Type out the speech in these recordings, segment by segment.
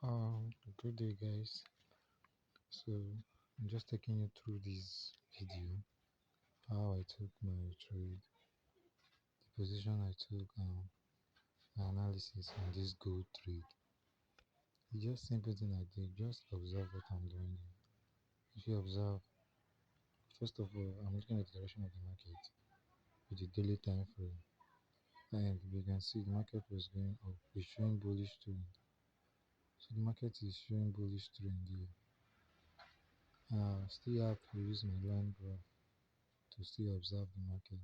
Good day, guys. So, I'm just taking you through this video how I took my trade, the position I took, my analysis on this gold trade. It's just simple thing I did. Just observe what I'm doing. If you observe, first of all, I'm looking at the direction of the market with the daily time frame, and we can see the market was going up. It's showing bullish trend. So the market is showing bullish trend here. Still have to use my line graph to still observe the market.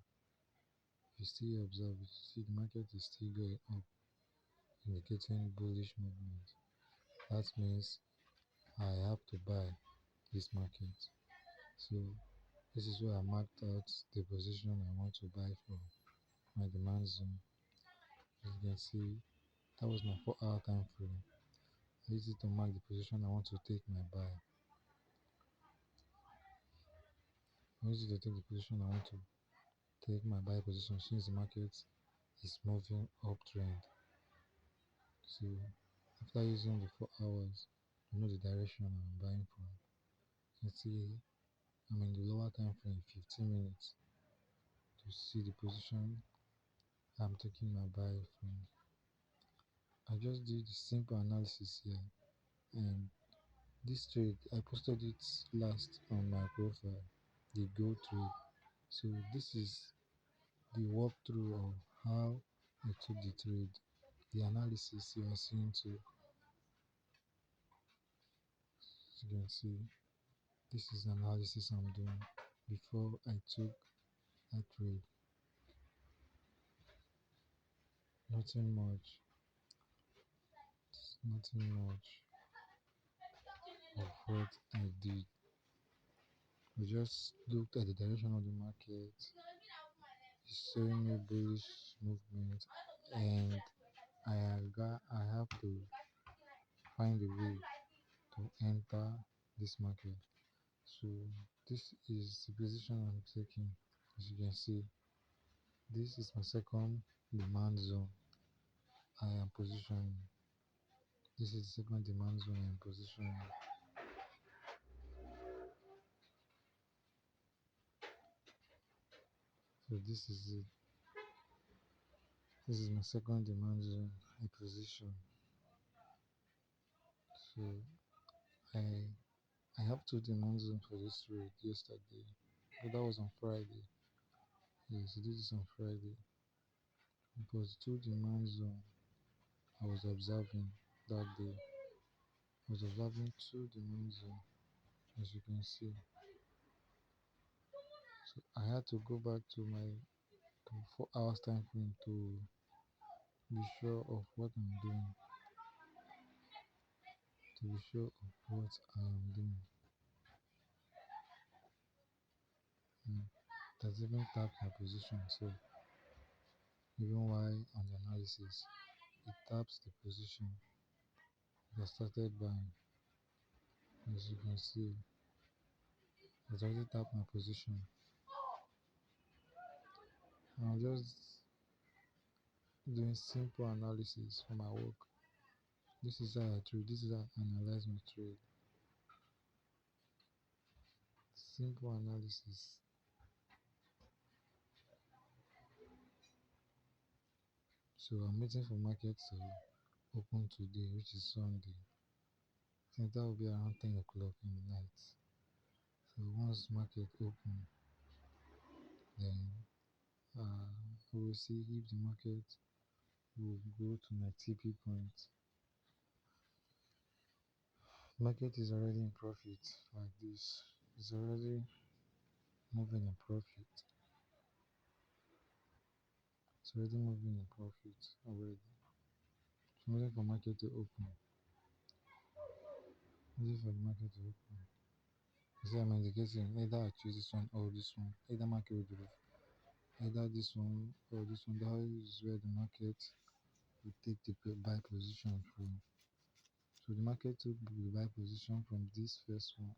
You still observe, you see the market is still going up, indicating bullish movement. That means I have to buy this market. So this is where I marked out the position I want to buy from my demand zone. As you can see, that was my 4 hour time frame. I used it to mark the position I want to take my buy. I used it to take the position I want to take my buy position since the market is moving uptrend. So after using the 4 hours, I know the direction I'm buying from. You can see I'm in the lower time frame, 15 minutes, to see the position I'm taking my buy from. I just did the simple analysis here, and this trade I posted it last on my profile, the gold trade. So this is the walkthrough of how I took the trade, the analysis you are seeing too. As you can see, this is the analysis I'm doing before I took that trade. Nothing much, nothing much of what I did. I just looked at the direction of the market, it's showing me bullish movement, and I have to find a way to enter this market. So this is the position I'm taking. As you can see, this is my second demand zone I am positioning. This is the second demand zone I am positioning. So this is it. This is my second demand zone I position. So I I have two demand zones for this trade yesterday, but that was on Friday. Yes, this is on Friday. It was two demand zone I was observing that day. I was observing two demand zone, as you can see. So I had to go back to my 4 hours time frame to be sure of what I'm doing. To be sure of what I am doing. Mm. It has even tapped my position. So even while on the analysis, it taps the position that started buying. As you can see, it's already tapped my position. I'm just doing simple analysis for my work. This is how I trade. This is how I analyze my trade. Simple analysis. So I'm waiting for market to open today, which is Sunday. I think that will be around 10 o'clock in the night. So once market open, then we will see if the market will go to my TP point. Market is already in profit like this. It's already moving in profit. It's already moving in profit already. So I'm waiting for market to open. Waiting for the market to open. You see, I'm indicating either I choose this one or this one. Either market will drop. Either this one or this one. That is where the market will take the buy position from. So the market took the buy position from this first one.